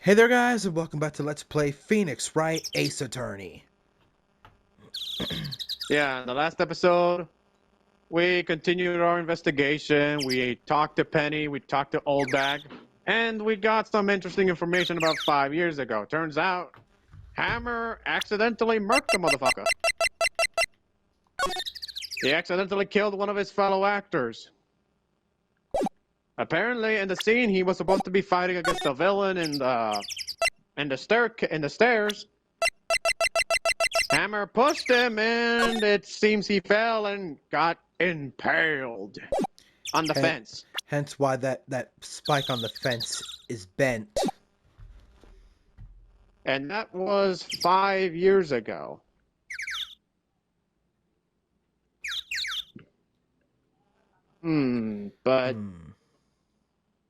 Hey there guys, and welcome back to Let's Play Phoenix Wright Ace Attorney. Yeah, in the last episode, we continued our investigation. We talked to Penny, we talked to Old Bag, and we got some interesting information about 5 years ago. Turns out, Hammer accidentally murked the motherfucker. He accidentally killed one of his fellow actors. Apparently, in the scene, he was supposed to be fighting against the villain in the stairs. Hammer pushed him, and it seems he fell and got impaled on the fence. Hence why that spike on the fence is bent. And that was 5 years ago.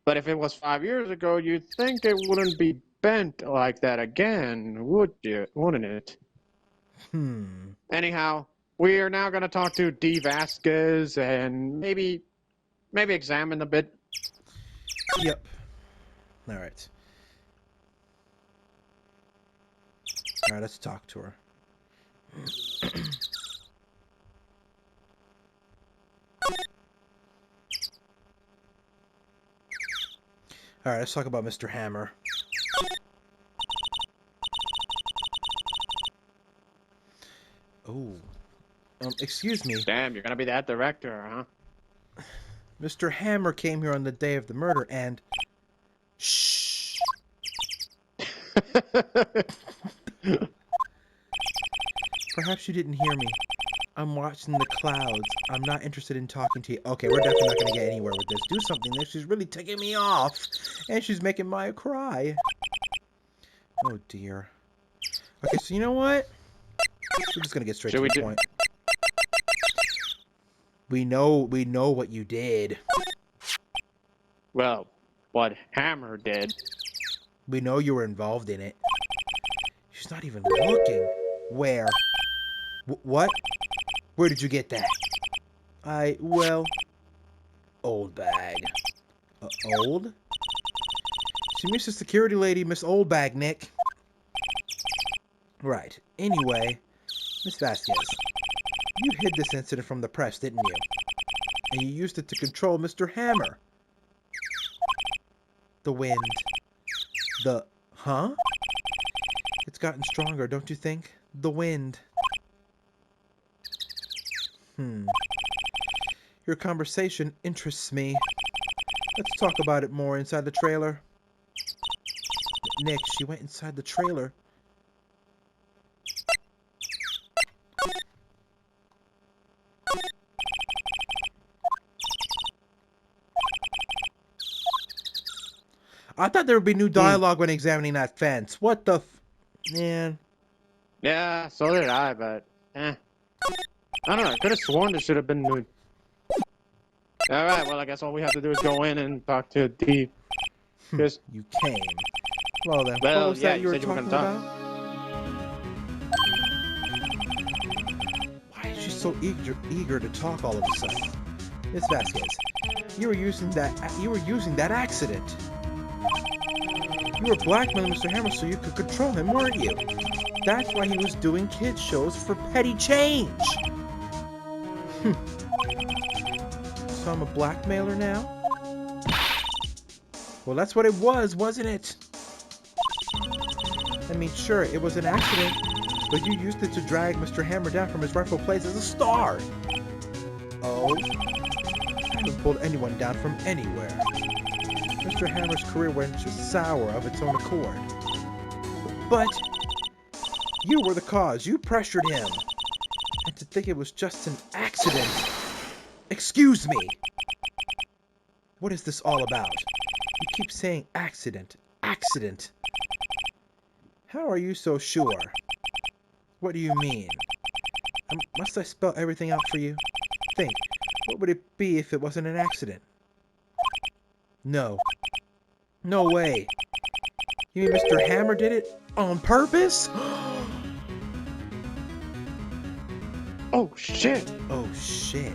But if it was 5 years ago, you'd think it wouldn't be bent like that again, wouldn't it? Anyhow, we are now going to talk to D. Vasquez and maybe examine a bit. Yep. Alright. Alright, let's talk to her. Alright, let's talk about Mr. Hammer. Oh. Excuse me. Damn, you're gonna be that director, huh? Mr. Hammer came here on the day of the murder and... Shh! Perhaps you didn't hear me. I'm watching the clouds. I'm not interested in talking to you. Okay, we're definitely not going to get anywhere with this. Do something. She's really ticking me off. And she's making Maya cry. Oh, dear. Okay, so you know what? We're just going to get straight to the point. We know what you did. Well, what Hammer did. We know you were involved in it. She's not even looking. Where? What? Where did you get that? Well... Old Bag. Old? She means the security lady, Miss Old Bag, Nick. Right. Anyway, Miss Vasquez, you hid this incident from the press, didn't you? And you used it to control Mr. Hammer. The wind. Huh? It's gotten stronger, don't you think? The wind. Your conversation interests me. Let's talk about it more inside the trailer. Nick, she went inside the trailer. I thought there would be new dialogue when examining that fence. What the man? Yeah, so did I, but I don't know, I could have sworn there should have been new. Alright, well I guess all we have to do is go in and talk to D. You came. Well then, well, what was yeah, that you were said you were talking gonna about? Why is she so eager to talk all of a sudden? Miss Vasquez, you were using that accident. You were blackmailing Mr. Hammer so you could control him, weren't you? That's why he was doing kids shows for petty change. So I'm a blackmailer now? Well, that's what it was, wasn't it? I mean, sure, it was an accident, but you used it to drag Mr. Hammer down from his rightful place as a star. Oh? I haven't pulled anyone down from anywhere. Mr. Hammer's career went just sour of its own accord. But you were the cause. You pressured him. And to think it was just an accident. Excuse me. What is this all about? You keep saying accident. Accident. How are you so sure? What do you mean? Must I spell everything out for you? Think. What would it be if it wasn't an accident? No. No way. You mean Mr. Hammer did it on purpose? Oh shit. Oh shit.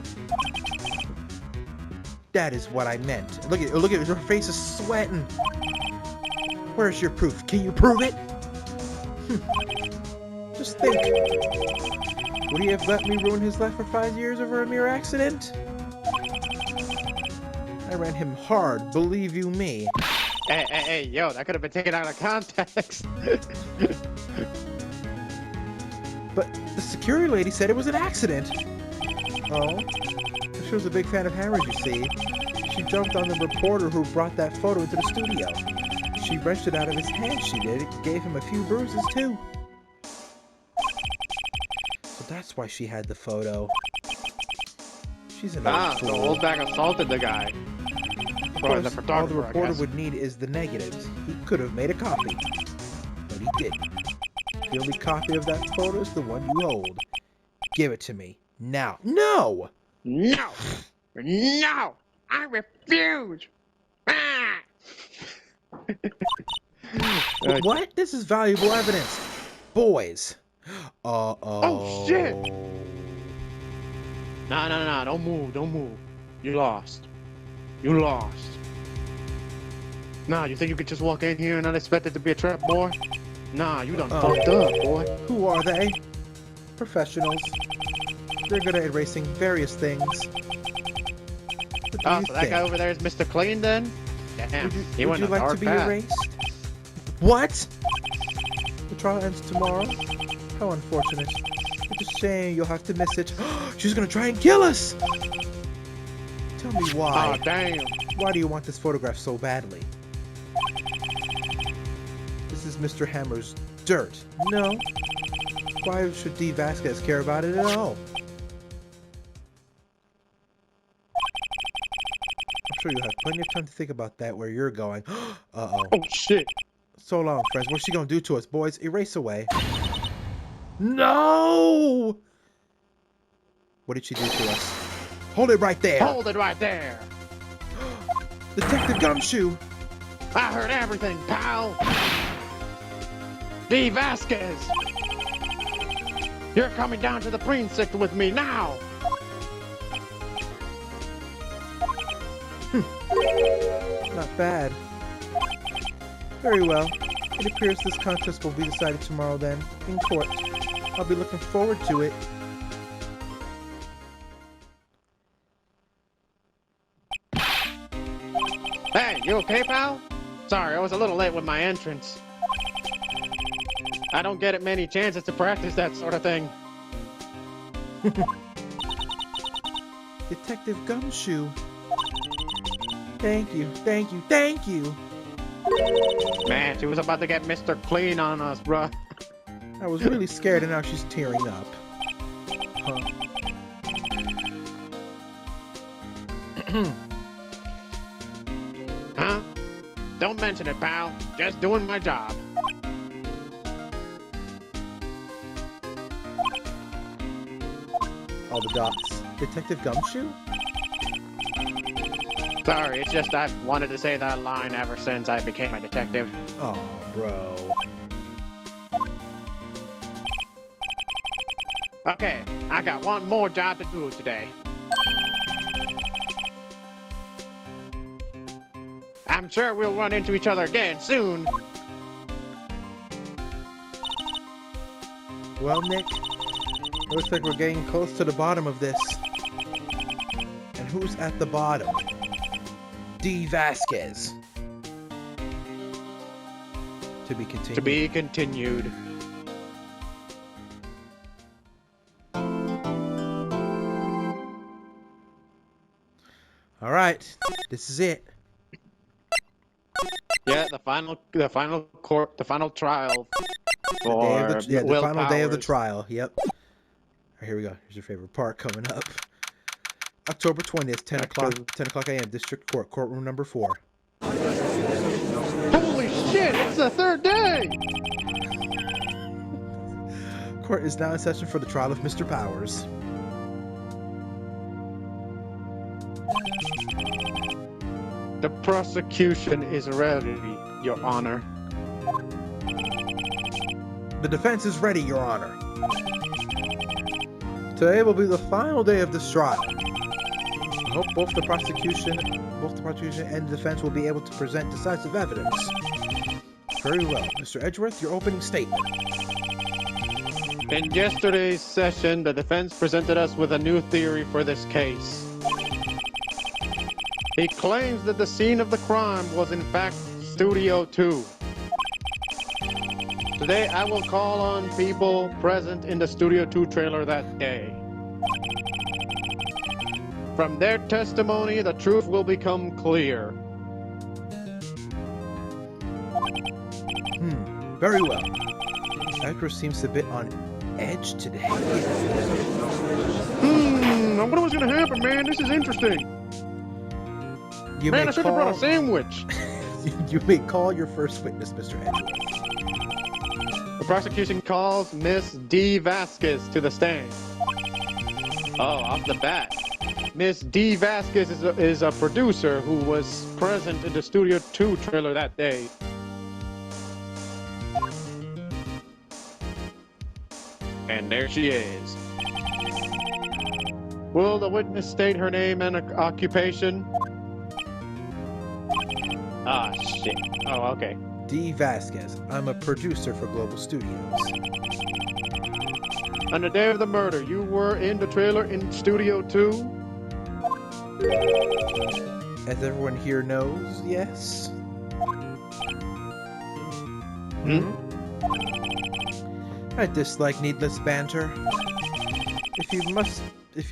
That is what I meant. Look at her face is sweating. Where's your proof? Can you prove it? Just think. Would he have let me ruin his life for 5 years over a mere accident? I ran him hard, believe you me. Hey, yo, that could have been taken out of context. But the security lady said it was an accident. Oh? She was a big fan of Hammers, you see. She jumped on the reporter who brought that photo into the studio. She wrenched it out of his hand, she did. It gave him a few bruises, too. So that's why she had the photo. She's an old fool. The old bag assaulted the guy. Of course, all the reporter would need is the negatives. He could have made a copy. But he didn't. The only copy of that photo is the one you hold. Give it to me. Now. No! No! No! I refuse! Ah! What? This is valuable evidence. Boys. Oh, shit! Nah. Don't move. You lost. You lost. Nah, you think you could just walk in here and not expect it to be a trap, boy? Nah, you done fucked up, boy. Who are they? Professionals. They're good at erasing various things. Oh, so that guy over there is Mr. Clean then? Damn, would you like to be erased? What? The trial ends tomorrow? How unfortunate. It's a shame you'll have to miss it. She's gonna try and kill us! Tell me why. Oh, damn. Why do you want this photograph so badly? This is Mr. Hammer's dirt. No. Why should D. Vasquez care about it at all? I'm sure you'll have plenty of time to think about that where you're going. Uh-oh. Oh, shit. So long, friends. What's she gonna do to us, boys? Erase away. No! What did she do to us? Hold it right there! Hold it right there! Detective Gumshoe! I heard everything, pal! D. Vasquez! You're coming down to the precinct with me now! Not bad. Very well. It appears this contest will be decided tomorrow then, in court. I'll be looking forward to it. Hey, you okay, pal? Sorry, I was a little late with my entrance. I don't get it many chances to practice that sort of thing. Detective Gumshoe. Thank you. Man, she was about to get Mr. Clean on us, bruh. I was really scared and now she's tearing up. Huh. Huh? Don't mention it, pal. Just doing my job. All the dots. Detective Gumshoe? Sorry, it's just I've wanted to say that line ever since I became a detective. Oh, bro. Okay, I got one more job to do today. I'm sure we'll run into each other again soon. Well, Nick, it looks like we're getting close to the bottom of this. And who's at the bottom? D. Vasquez. To be continued. To be continued. All right, this is it. Yeah, the final trial for the Will final day of the Powers. trial. Yep. All right, here we go. Here's your favorite part coming up. October 20th, 10 o'clock a.m. District Court, courtroom number 4. Holy shit! It's the third day. Court is now in session for the trial of Mr. Powers. The prosecution is ready, Your Honor. The defense is ready, Your Honor. Today will be the final day of this trial. I hope both the prosecution and the defense will be able to present decisive evidence. Very well. Mr. Edgeworth, your opening statement. In yesterday's session, the defense presented us with a new theory for this case. He claims that the scene of the crime was in fact Studio 2. Today, I will call on people present in the Studio 2 trailer that day. From their testimony, the truth will become clear. Very well. Edgeworth seems a bit on edge today. I wonder what's gonna happen, man. This is interesting. Man, I should have brought a sandwich. You may call your first witness, Mr. Edgeworth. The prosecution calls Miss D. Vasquez to the stand. Oh, off the bat. Miss D. Vasquez is a producer who was present in the Studio 2 trailer that day. And there she is. Will the witness state her name and occupation? Ah, shit. Oh, okay. D. Vasquez. I'm a producer for Global Studios. On the day of the murder, you were in the trailer in Studio 2? As everyone here knows, yes. I dislike needless banter. If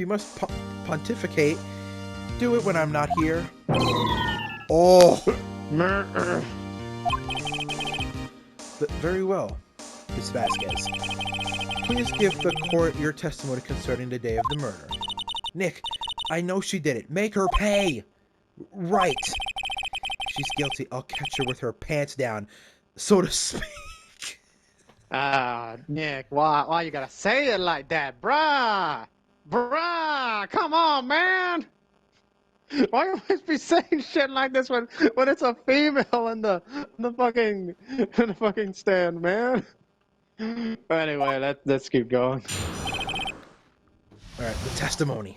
you must pontificate, do it when I'm not here. Oh! Very well, Miss Vasquez. Please give the court your testimony concerning the day of the murder. Nick, I know she did it. Make her pay! Right. If she's guilty, I'll catch her with her pants down, so to speak. Ah, Nick, why you gotta say it like that, bruh? Bruh, come on, man! Why you always be saying shit like this when it's a female in the fucking stand, man? Anyway, let's keep going. All right, the testimony.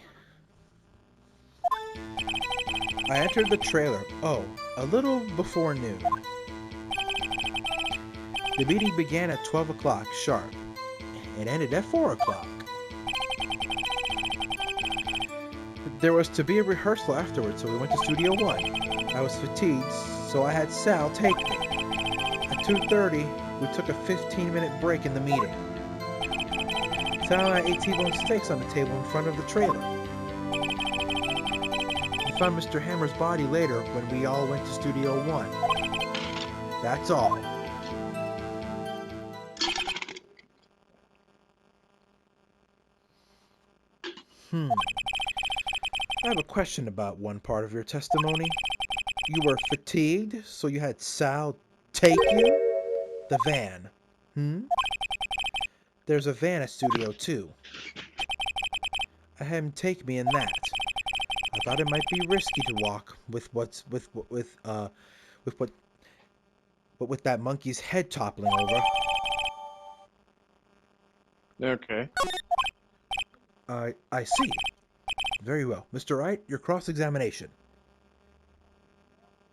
I entered the trailer, a little before noon. The meeting began at 12 o'clock sharp and ended at 4 o'clock. There was to be a rehearsal afterwards, so we went to Studio 1. I was fatigued, so I had Sal take me. At 2:30, we took a 15-minute break in the meeting. Sal and I ate T-bone steaks on the table in front of the trailer. We found Mr. Hammer's body later when we all went to Studio 1. That's all. I have a question about one part of your testimony. You were fatigued, so you had Sal take you? The van. There's a van at Studio 2. I had him take me in that. I thought it might be risky to walk with that monkey's head toppling over. Okay. I see. Very well. Mr. Wright, your cross-examination.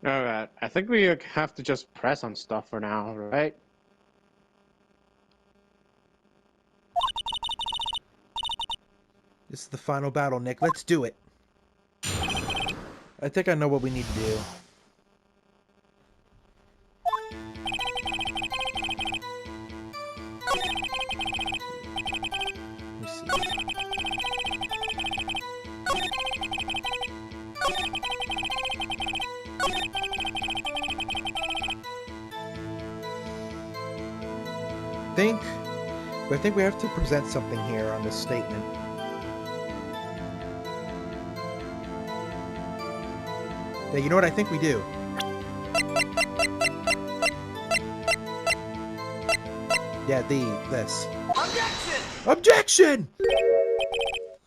Alright, I think we have to just press on stuff for now, right? This is the final battle, Nick. Let's do it. I think I know what we need to do. Let me see. I think we have to present something here on this statement. Yeah, you know what I think we do? Yeah, this. Objection! Objection!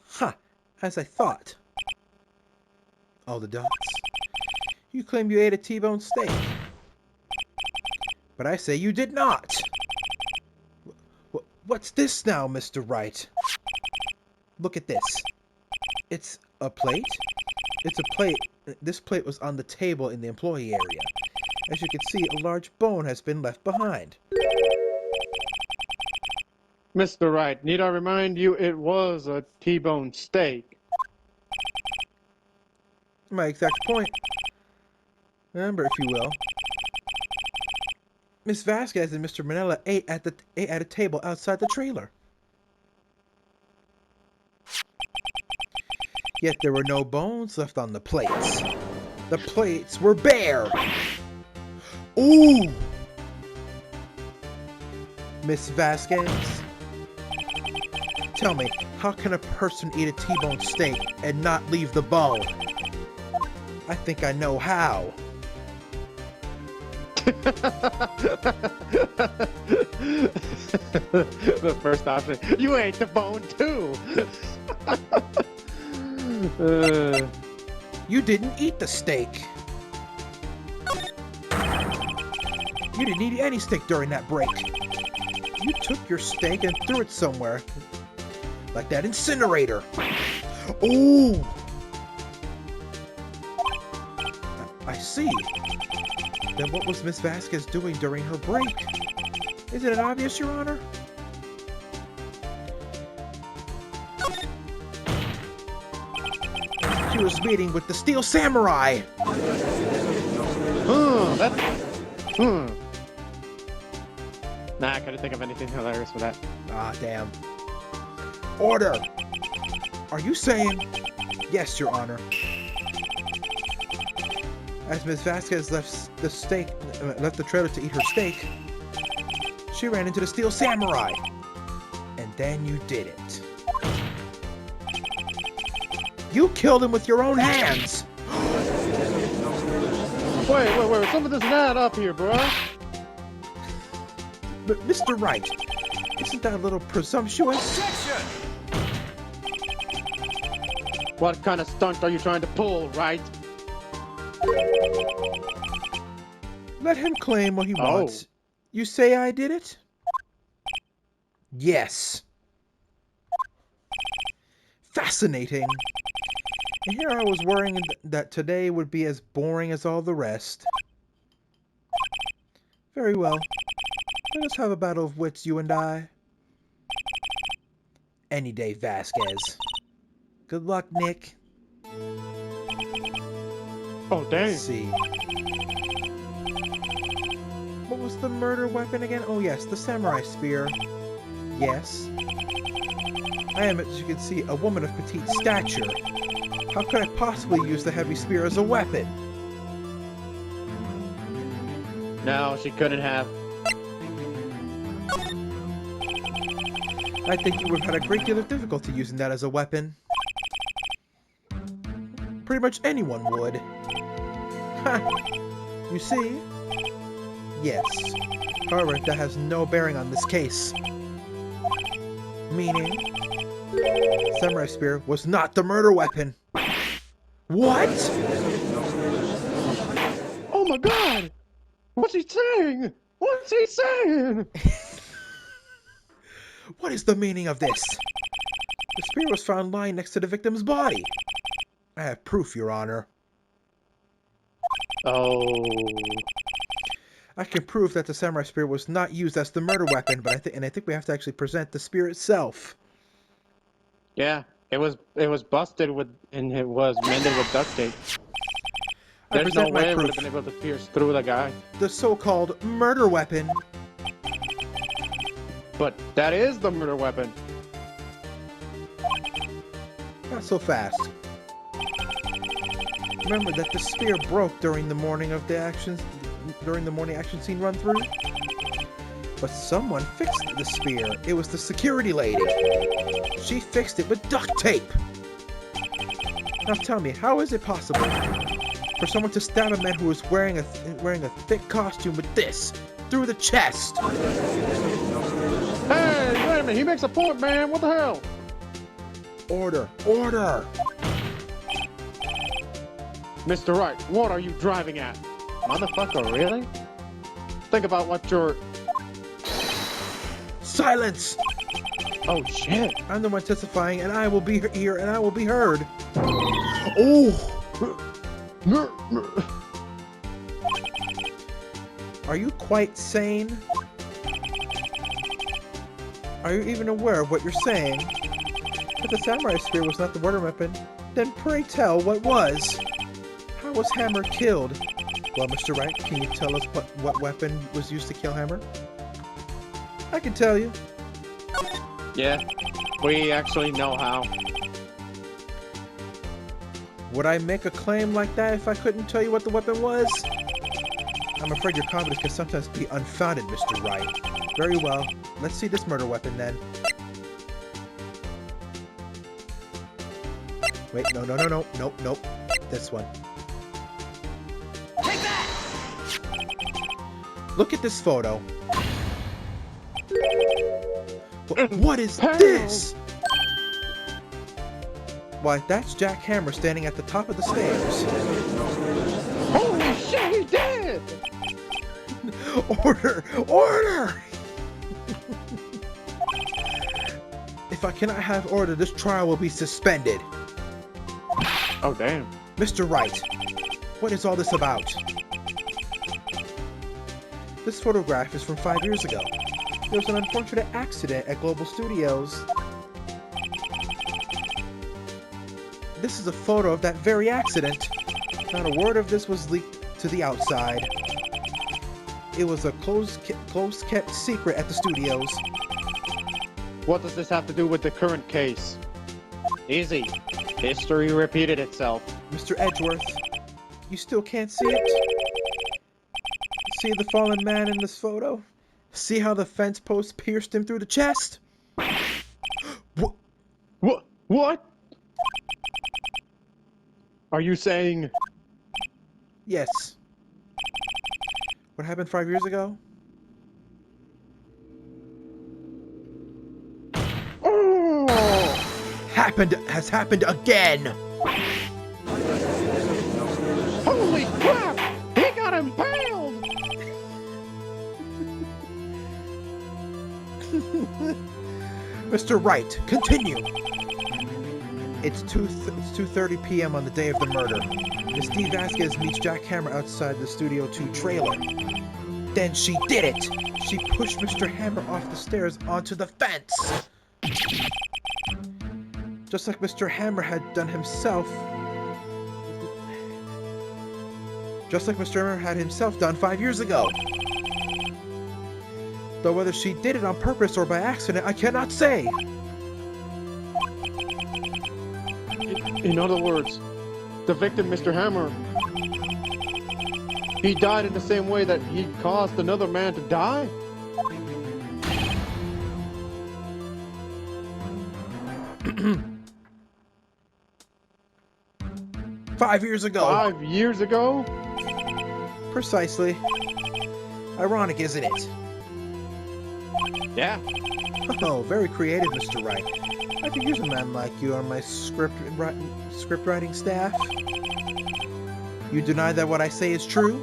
Huh, as I thought. All the dots. You claim you ate a T-bone steak. But I say you did not. What's this now, Mr. Wright? Look at this. It's a plate? It's a plate. This plate was on the table in the employee area. As you can see, a large bone has been left behind. Mr. Wright, need I remind you it was a T-bone steak? My exact point. Remember, if you will. Miss Vasquez and Mr. Manella ate at a table outside the trailer. Yet there were no bones left on the plates. The plates were bare. Ooh! Miss Vasquez, tell me, how can a person eat a T-bone steak and not leave the bone? I think I know how. The first option. You ate the bone too. You didn't eat the steak. You didn't eat any steak during that break. You took your steak and threw it somewhere. Like that incinerator. Ooh! I see. Then what was Miss Vasquez doing during her break? Isn't it obvious, Your Honor? She was meeting with the Steel Samurai! Nah, I couldn't think of anything hilarious for that. Ah, damn. Order! Are you saying... Yes, Your Honor. As Ms. Vasquez left the trailer to eat her steak, she ran into the Steel Samurai. And then you did it. You killed him with your own hands! Wait, some of this doesn't add up here, bro. But Mr. Wright, isn't that a little presumptuous? Objection! What kind of stunt are you trying to pull, Wright? Let him claim what he wants. You say I did it? Yes. Fascinating. And here I was worrying that today would be as boring as all the rest. Very well. Let us have a battle of wits, you and I. Any day, Vasquez. Good luck, Nick. Oh, dang. Let's see. What was the murder weapon again? Oh, yes, the samurai spear. Yes. I am, as you can see, a woman of petite stature. How could I possibly use the heavy spear as a weapon? No, she couldn't have. I think you would have had a great deal of difficulty using that as a weapon. Pretty much anyone would. Ha! You see? Yes. However, that has no bearing on this case. Meaning, Samurai Spear was not the murder weapon. What? Oh my god! What's he saying? What's he saying? What is the meaning of this? The spear was found lying next to the victim's body. I have proof, Your Honor. Oh. I can prove that the samurai spear was not used as the murder weapon, but I think we have to actually present the spear itself. Yeah, it was busted with, and it was mended with duct tape. I There's no present my way it would proof. have been able to pierce through the guy. The so-called murder weapon. But that is the murder weapon. Not so fast. Remember that the spear broke during the morning action scene run through. But someone fixed the spear. It was the security lady. She fixed it with duct tape. Now tell me, how is it possible for someone to stab a man who was wearing a thick costume with this through the chest? Hey, wait a minute, he makes a point, man. What the hell? Order, order. Mr. Wright, what are you driving at? Motherfucker, really? Think about what you're... Silence! Oh, shit. I'm the one testifying, and I will be here, and I will be heard. Oh! Are you quite sane? Are you even aware of what you're saying? If the samurai spear was not the murder weapon, then pray tell what was? How was Hammer killed? Well, Mr. Wright, can you tell us what weapon was used to kill Hammer? I can tell you. Yeah, we actually know how. Would I make a claim like that if I couldn't tell you what the weapon was? I'm afraid your confidence can sometimes be unfounded, Mr. Wright. Very well. Let's see this murder weapon then. Wait, nope. This one. Take that! Look at this photo. What is this? Why, that's Jack Hammer standing at the top of the stairs. Holy shit, he did! Order! Order! If I cannot have order, this trial will be suspended. Oh, damn. Mr. Wright, what is all this about? This photograph is from 5 years ago. There was an unfortunate accident at Global Studios. This is a photo of that very accident. Not a word of this was leaked to the outside. It was a close-kept secret at the studios. What does this have to do with the current case? Easy. History repeated itself. Mr. Edgeworth, you still can't see it? See the fallen man in this photo? See how the fence post pierced him through the chest? What? Are you saying... Yes. What happened 5 years ago? Oh! Has happened again! Holy crap! He got impaled! Mr. Wright, continue! It's 2:30 p.m. on the day of the murder. Miss D. Vasquez meets Jack Hammer outside the Studio 2 trailer. Then she did it! She pushed Mr. Hammer off the stairs onto the fence! Just like Mr. Hammer had done himself. Just like Mr. Hammer had himself done 5 years ago. Though whether she did it on purpose or by accident, I cannot say. In other words, the victim, Mr. Hammer, he died in the same way that he caused another man to die? Five years ago. 5 years ago? Precisely. Ironic, isn't it? Yeah. Oh, very creative, Mr. Wright. I could use a man like you on my script writing staff. You deny that what I say is true?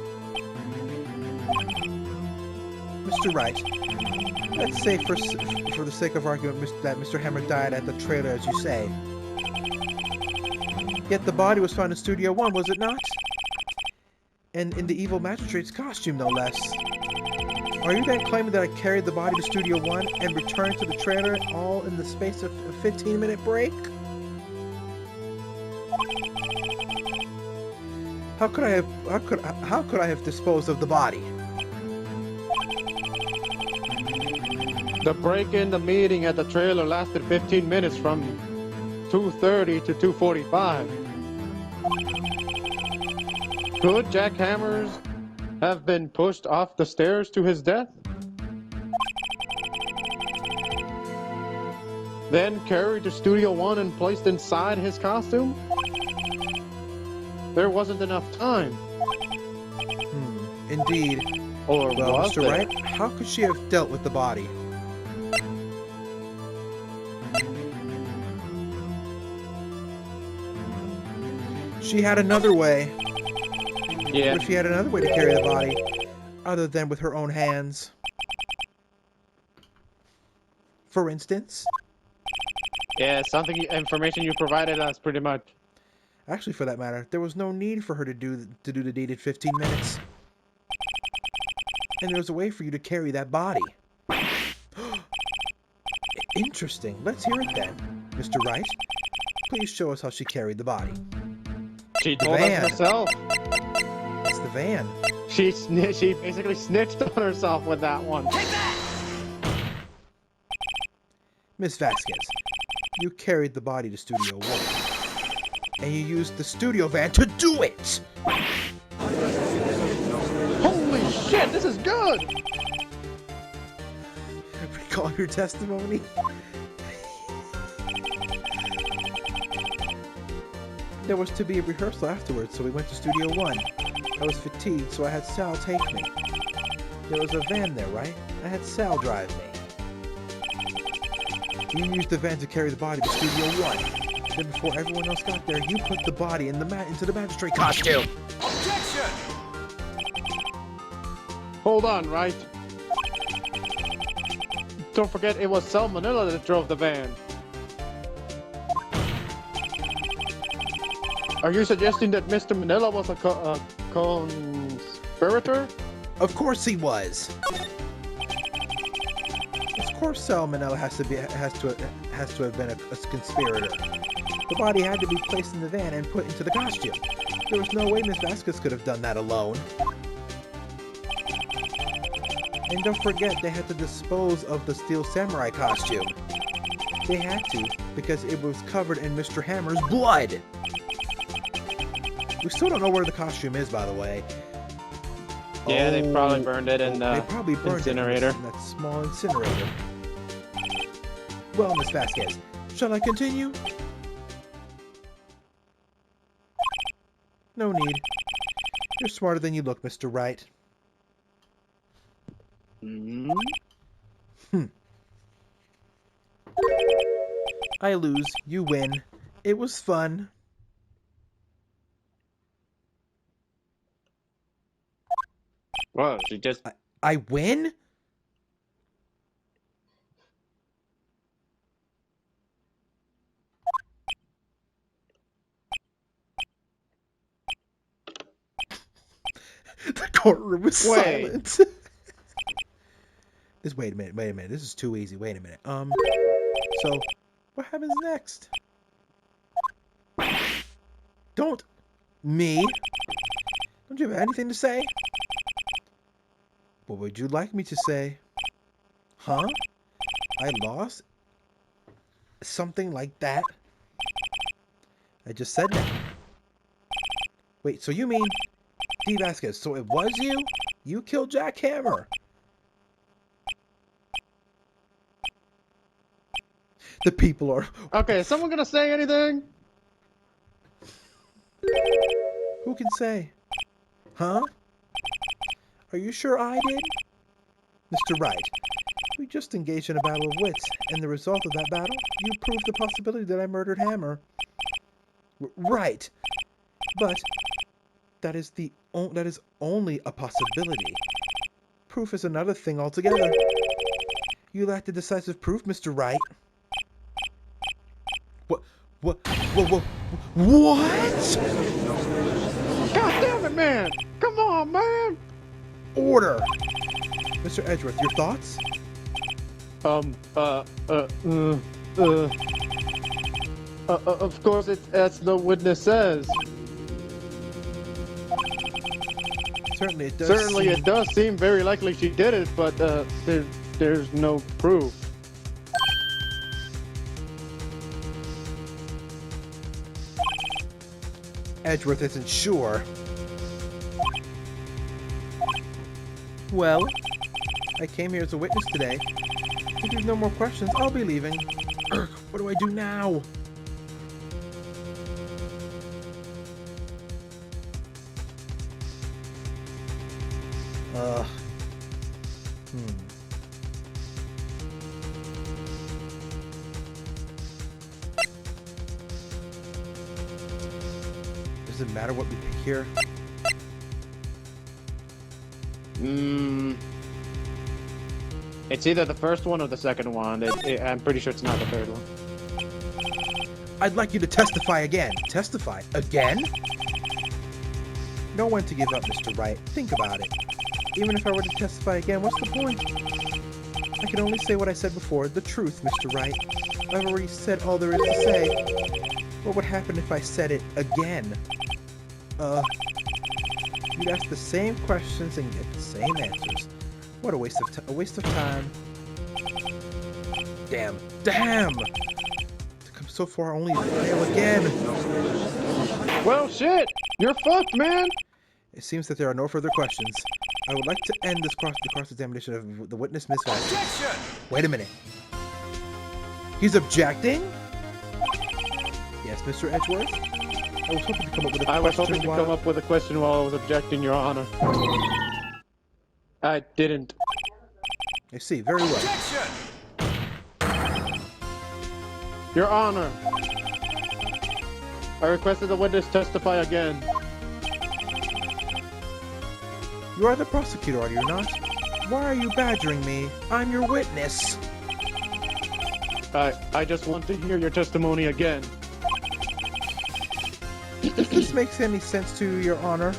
Mr. Wright, let's say for the sake of argument that Mr. Hammer died at the trailer, as you say. Yet the body was found in Studio 1, was it not? And in the evil magistrate's costume, no less. Are you then claiming that I carried the body to Studio 1 and returned to the trailer all in the space of a 15-minute break? How could I have disposed of the body? The break in the meeting at the trailer lasted 15 minutes from 2:30 to 2:45. Could Jack Hammers have been pushed off the stairs to his death? Then carried to Studio 1 and placed inside his costume? There wasn't enough time. Indeed. Or well, was Mr. there? Wright, how could she have dealt with the body? She had another way. Yeah. What if she had another way to carry the body, other than with her own hands? For instance? Yeah, information you provided us, pretty much. Actually, for that matter, there was no need for her to do the deed in 15 minutes. And there's a way for you to carry that body. Interesting. Let's hear it then. Mr. Wright, please show us how she carried the body. She told us herself. It's the van. She basically snitched on herself with that one. Miss Vasquez, you carried the body to Studio 1. And you used the studio van to do it! Holy shit, this is good! Recall your testimony? There was to be a rehearsal afterwards, so we went to Studio 1. I was fatigued, so I had Sal take me. There was a van there, right? I had Sal drive me. You used the van to carry the body to Studio 1. Then before everyone else got there, you put the body into the magistrate costume. Objection! Hold on, Wright. Don't forget it was Sal Manila that drove the van. Are you suggesting that Mr. Manila was a conspirator? Of course he was. Of course Sal Manila has to have been a conspirator. The body had to be placed in the van and put into the costume. There was no way Miss Vasquez could have done that alone. And don't forget, they had to dispose of the Steel Samurai costume. They had to, because it was covered in Mr. Hammer's blood. We still don't know where the costume is, by the way. Yeah, they probably burned it in the incinerator. In that small incinerator. Well, Miss Vasquez, shall I continue? No need. You're smarter than you look, Mr. Wright. I lose, you win. It was fun. Whoa, she just... I win? The courtroom was silent. Wait a minute. This is too easy. Wait a minute. So, what happens next? Don't... Me? Don't you have anything to say? What would you like me to say? Huh? I lost? Something like that? I just said that. Wait, so you mean... D. Vasquez, so it was you? You killed Jack Hammer. The people are... Okay, is someone gonna say anything? Who can say? Huh? Are you sure I did? Mr. Wright, we just engaged in a battle of wits, and the result of that battle, you proved the possibility that I murdered Hammer. Right. But that is only a possibility. Proof is another thing altogether. You lack the decisive proof, Mr. Wright. What? God damn it, man! Come on, man! Order! Mr. Edgeworth, your thoughts? Of course, it's as the witness says. Certainly it does seem very likely she did it, but there's no proof. Edgeworth isn't sure. Well, I came here as a witness today. If there's no more questions, I'll be leaving. What do I do now? Does it matter what we pick here? It's either the first one or the second one. I'm pretty sure it's not the third one. I'd like you to testify again. Testify again? Know when to give up, Mr. Wright. Think about it. Even if I were to testify again, what's the point? I can only say what I said before, the truth, Mr. Wright. I've already said all there is to say. What would happen if I said it again? You'd ask the same questions and get the same answers. What a waste of time. Damn! To come so far only to fail again. Well, shit! You're fucked, man! It seems that there are no further questions. I would like to end this cross-examination of the witness, Miss Vasquez. Objection! Wait a minute. He's objecting? Yes, Mr. Edgeworth? I was hoping to come up with a question. I was hoping to come up with a question while I was objecting, Your Honor. I didn't. I see, very well. Objection! Your Honor, I requested the witness testify again. You are the prosecutor, are you not? Why are you badgering me? I'm your witness. I just want to hear your testimony again. If this makes any sense to you, Your Honor.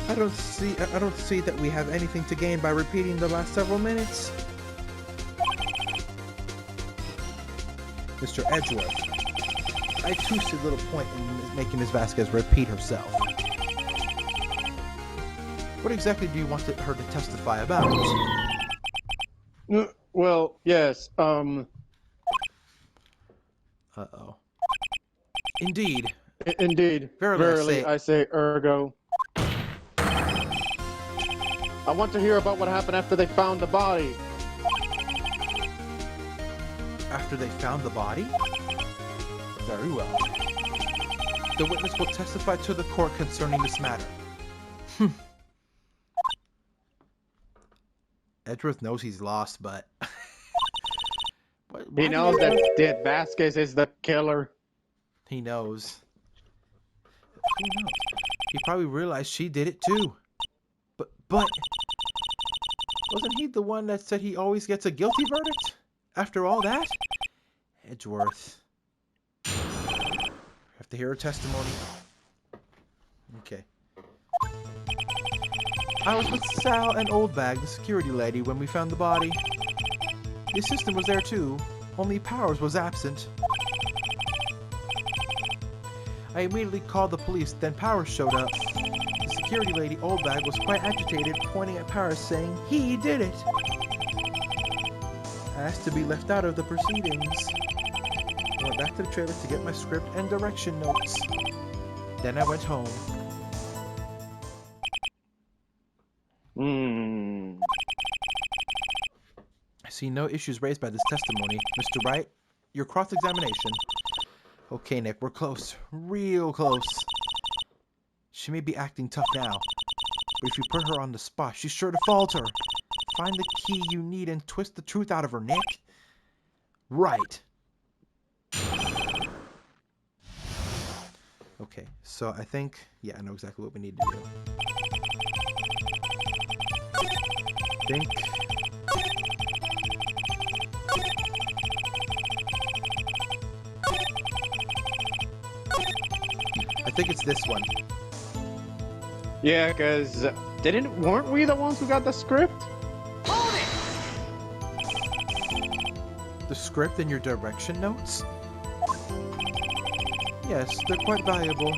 I don't see that we have anything to gain by repeating the last several minutes. Mr. Edgeworth, I too see little point in making Ms. Vasquez repeat herself. What exactly do you want her to testify about? Well, yes, Uh-oh. Indeed. Indeed. Verily I say ergo. I want to hear about what happened after they found the body. After they found the body? Very well. The witness will testify to the court concerning this matter. Edgeworth knows he's lost, but... He knows that Vasquez is the killer. He knows. Who knows? He probably realized she did it too. But... Wasn't he the one that said he always gets a guilty verdict? After all that? Edgeworth. Have to hear her testimony. Okay. I was with Sal and Oldbag, the security lady, when we found the body. The assistant was there too, only Powers was absent. I immediately called the police, then Powers showed up. The security lady, Oldbag, was quite agitated, pointing at Powers, saying he did it. I asked to be left out of the proceedings. I went back to the trailer to get my script and direction notes. Then I went home. I see no issues raised by this testimony. Mr. Wright, your cross-examination. Okay, Nick, we're close. Real close. She may be acting tough now, but if you put her on the spot, she's sure to falter. Find the key you need and twist the truth out of her, Nick. Right. Okay, so I think... Yeah, I know exactly what we need to do. I think it's this one. Yeah, because weren't we the ones who got the script? Hold it! The script and your direction notes? Yes, they're quite valuable.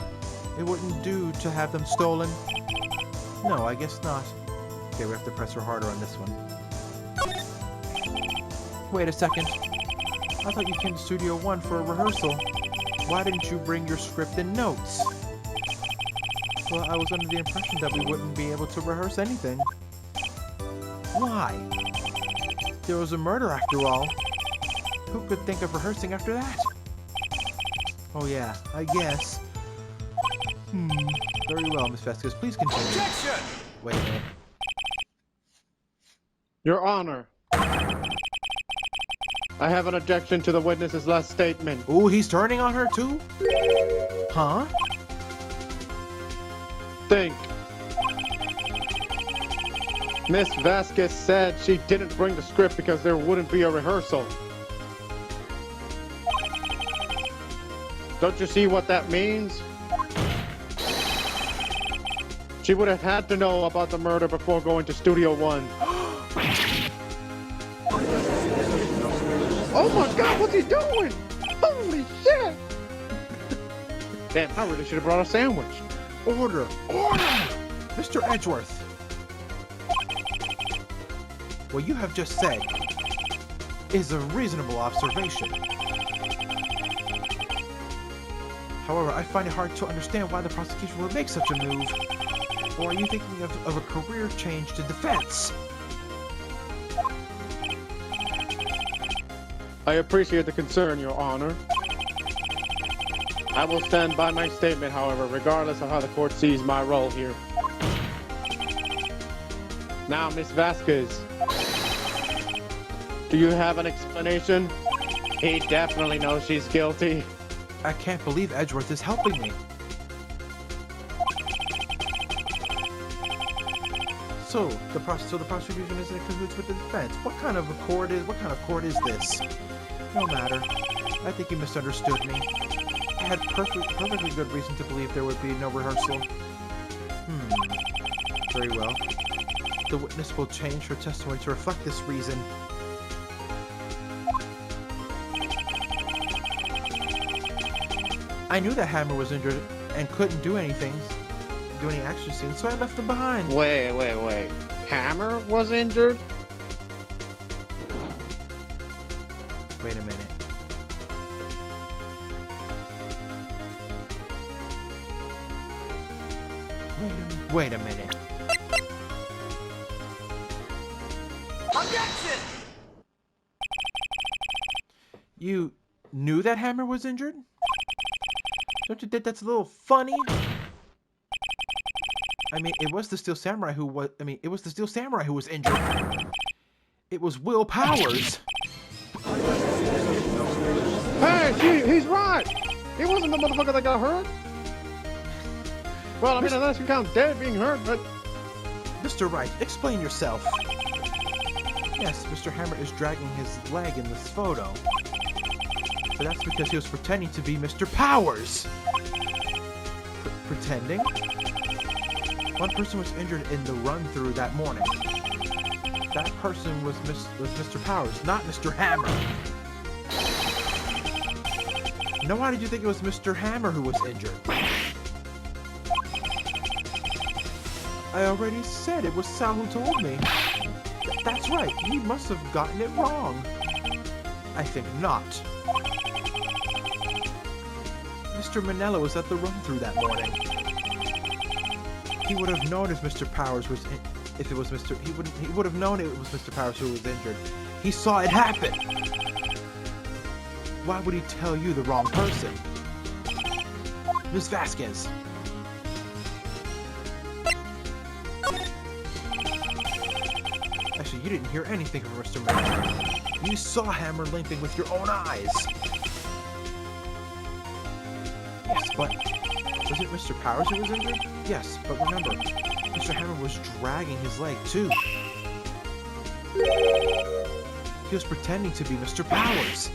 It wouldn't do to have them stolen. No, I guess not. Okay, we have to press her harder on this one. Wait a second. I thought you came to Studio 1 for a rehearsal. Why didn't you bring your script and notes? Well, I was under the impression that we wouldn't be able to rehearse anything. Why? There was a murder after all. Who could think of rehearsing after that? Oh yeah, I guess. Very well, Miss Vasquez. Please continue. Objection! Wait a minute. Your Honor, I have an objection to the witness's last statement. Ooh, he's turning on her too? Huh? Think. Miss Vasquez said she didn't bring the script because there wouldn't be a rehearsal. Don't you see what that means? She would have had to know about the murder before going to Studio One. Oh my god, what's he doing? Holy shit! Damn, I really should have brought a sandwich. Order! Order! Mr. Edgeworth! What you have just said is a reasonable observation. However, I find it hard to understand why the prosecution would make such a move. Or are you thinking of a career change to defense? I appreciate the concern, Your Honor. I will stand by my statement, however, regardless of how the court sees my role here. Now, Miss Vasquez, do you have an explanation? He definitely knows she's guilty. I can't believe Edgeworth is helping me. So the prosecution is in cahoots with the defense. What kind of court is this? No matter. I think you misunderstood me. I had perfectly good reason to believe there would be no rehearsal. Very well. The witness will change her testimony to reflect this reason. I knew that Hammer was injured and couldn't do any action scenes, so I left him behind. Wait. Hammer was injured? Wait a minute. Wait a minute. Objection! You knew that Hammer was injured? Don't you think that's a little funny? I mean, it was the Steel Samurai who was injured. It was Will Powers. Hey, he's right! He wasn't the motherfucker that got hurt. Well, I mean, unless you count dead being hurt, but... Mr. Wright, explain yourself. Yes, Mr. Hammer is dragging his leg in this photo. But that's because he was pretending to be Mr. Powers. Pretending? One person was injured in the run-through that morning. That person was Mr. Powers, not Mr. Hammer. Now why did you think it was Mr. Hammer who was injured? I already said it was Sal who told me. That's right, he must have gotten it wrong. I think not. Mr. Manella was at the run-through that morning. He would have known if Mr. Powers was if it was Mr. He would have known it was Mr. Powers who was injured. He saw it happen. Why would he tell you the wrong person? Ms. Vasquez. Actually, you didn't hear anything from Mr. Manella. You saw Hammer limping with your own eyes. Yes, but was it Mr. Powers who was injured? Yes, but remember, Mr. Hammer was dragging his leg too. He was pretending to be Mr. Powers.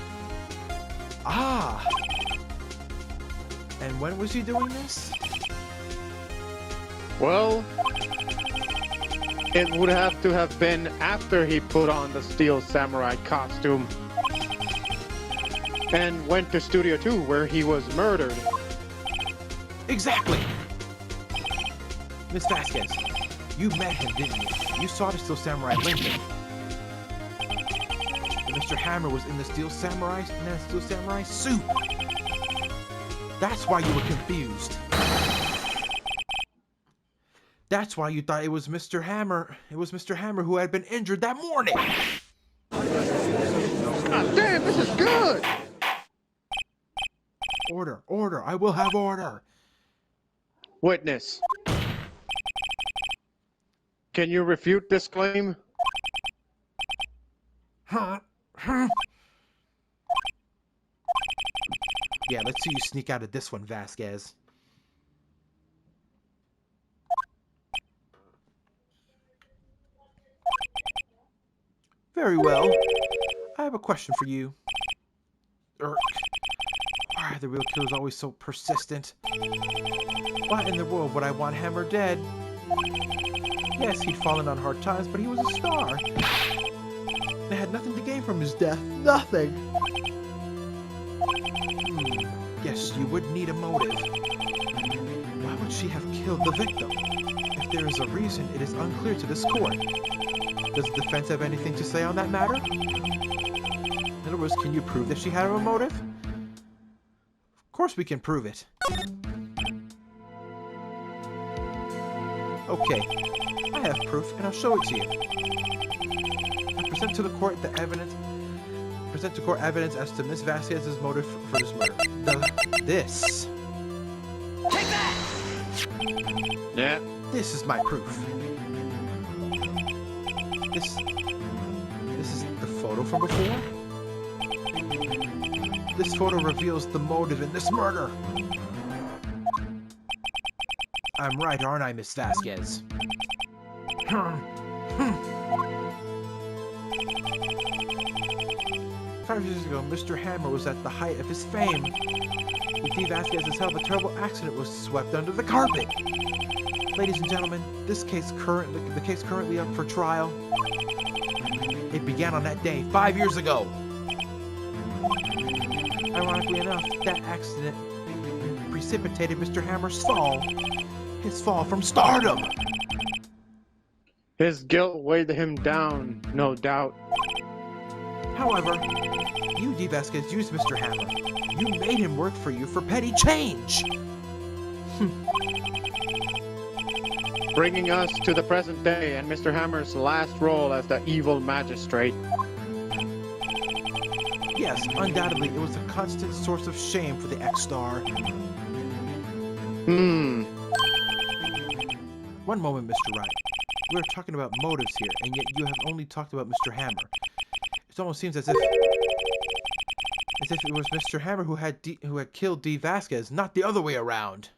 Ah! And when was he doing this? Well, it would have to have been after he put on the Steel Samurai costume and went to Studio 2 where he was murdered. Exactly! Miss Vasquez, you met him, didn't you? You saw the Steel Samurai limping. And Mr. Hammer was in the Steel Samurai suit. That's why you were confused. That's why you thought it was Mr. Hammer. It was Mr. Hammer who had been injured that morning. Ah, damn, this is good! Order, order, I will have order. Witness. Can you refute this claim? Huh? Yeah, let's see you sneak out of this one, Vasquez. Very well. I have a question for you. the real killer's always so persistent. Why in the world would I want Hammer dead? Yes, he'd fallen on hard times, but he was a star. And I had nothing to gain from his death. Nothing! Yes, you would need a motive. Why would she have killed the victim? If there is a reason, it is unclear to this court. Does the defense have anything to say on that matter? In other words, can you prove that she had a motive? Of course we can prove it. Okay, I have proof, and I'll show it to you. I present to the court the evidence. Present to court evidence as to Miss Vasquez's motive for this murder. This. Take that! Yeah. This is my proof. This is the photo from before? This photo reveals the motive in this murder. I'm right, aren't I, Miss Vasquez? 5 years ago, Mr. Hammer was at the height of his fame. With D. Vasquez's help, a terrible accident was swept under the carpet. Ladies and gentlemen, the case currently up for trial. It began on that day 5 years ago. Ironically enough, that accident precipitated Mr. Hammer's fall. His fall from stardom. His guilt weighed him down, no doubt. However, you, D. Vasquez, used Mr. Hammer. You made him work for you for petty change. Bringing us to the present day and Mr. Hammer's last role as the evil magistrate. Yes, undoubtedly, it was a constant source of shame for the ex-star. One moment, Mr. Wright. We're talking about motives here, and yet you have only talked about Mr. Hammer. It almost seems as if it was Mr. Hammer who had killed D. Vasquez, not the other way around.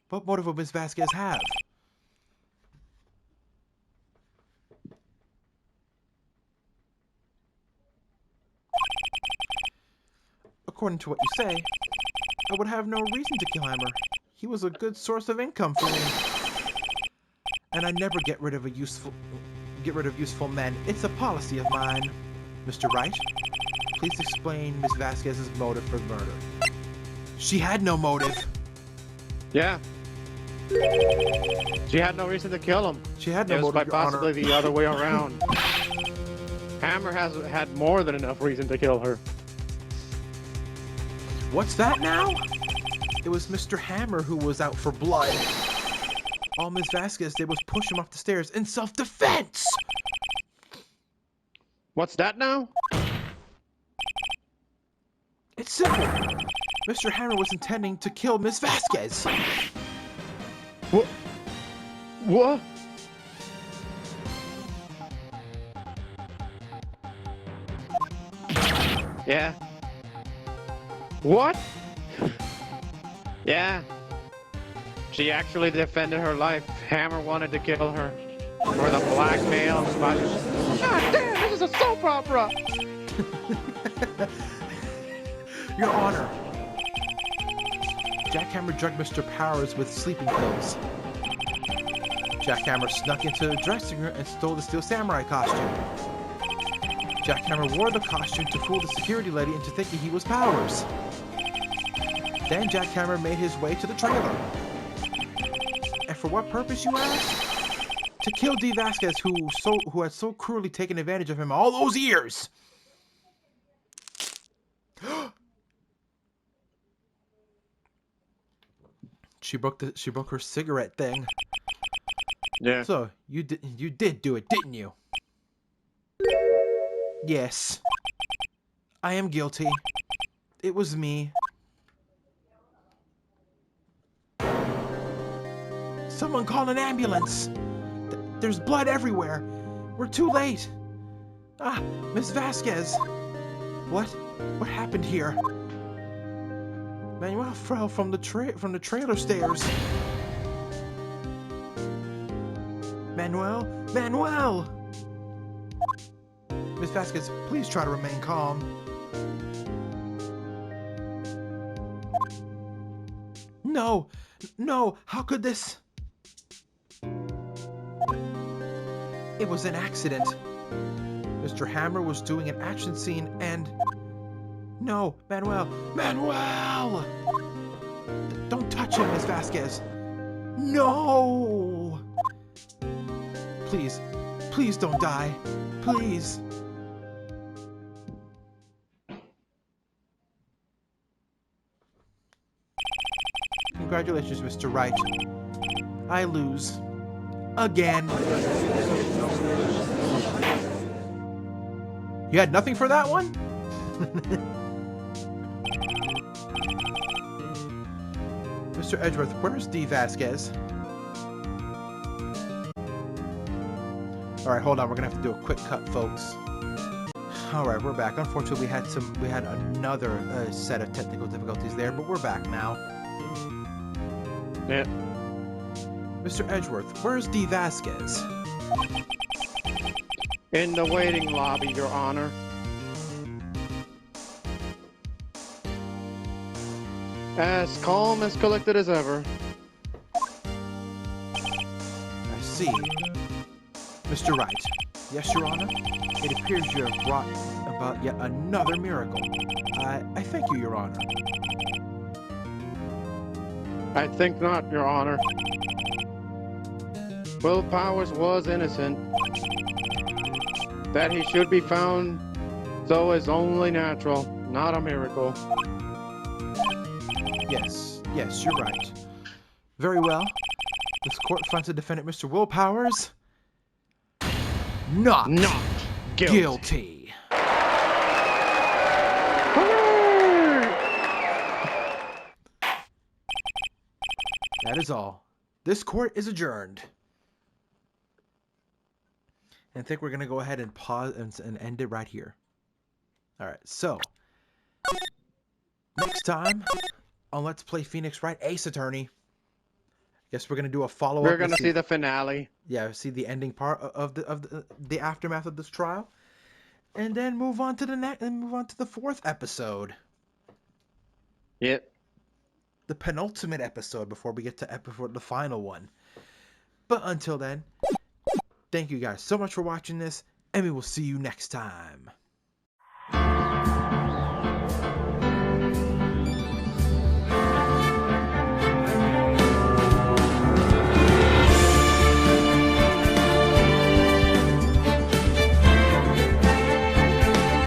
What motive would Miss Vasquez have? According to what you say, I would have no reason to kill Hammer. He was a good source of income for me. And I never get rid of useful men. It's a policy of mine. Mr. Wright, please explain Miss Vasquez's motive for the murder. She had no motive. Yeah. She had no reason to kill him. She had no it was motive, by Your possibly Honor. the other way around. Hammer has had more than enough reason to kill her. What's that now? It was Mr. Hammer who was out for blood. All Miss Vasquez did was push him off the stairs in self-defense! What's that now? It's simple. Mr. Hammer was intending to kill Miss Vasquez. What? What? Yeah. What? Yeah. She actually defended her life. Hammer wanted to kill her. For the blackmail. God damn, this is a soap opera! Your Honor. Jack Hammer drugged Mr. Powers with sleeping pills. Jack Hammer snuck into the dressing room and stole the Steel Samurai costume. Jack Hammer wore the costume to fool the security lady into thinking he was Powers. Then Jack Hammer made his way to the trailer. And for what purpose, you ask? To kill D. Vasquez, who had so cruelly taken advantage of him all those years. She broke her cigarette thing. Yeah. So you did do it, didn't you? Yes. I am guilty. It was me. Someone call an ambulance. There's blood everywhere. We're too late. Ah, Miss Vasquez. What happened here? Manuel fell from the trailer stairs. Manuel! Miss Vasquez, please try to remain calm. No! No! How could this? It was an accident. Mr. Hammer was doing an action scene and... No! Manuel! Manuel! Don't touch him, Miss Vasquez! No! Please. Please don't die. Please. Congratulations, Mr. Wright. I lose. Again. You had nothing for that one? Mr. Edgeworth, where's D. Vasquez? Alright, hold on. We're gonna have to do a quick cut, folks. Alright, we're back. Unfortunately, we had another set of technical difficulties there, but we're back now. Yeah. Mr. Edgeworth, where's D. Vasquez? In the waiting lobby, Your Honor. As calm as collected as ever. I see. Mr. Wright. Yes, Your Honor? It appears you have brought about yet another miracle. I thank you, Your Honor. I think not, Your Honor. Will Powers was innocent. That he should be found, so is only natural, not a miracle. Yes, you're right. Very well. This court finds the defendant, Mr. Will Powers, not guilty. That is all. This court is adjourned. And I think we're going to go ahead and pause and end it right here. Alright, so next time on Let's Play Phoenix Wright Ace Attorney, I guess we're going to do a follow-up. We're going to see the finale. Yeah, see the ending part of the aftermath of this trial. And then move on to the fourth episode. Yep. The penultimate episode before we get to the final one. But until then, thank you guys so much for watching this, and we will see you next time.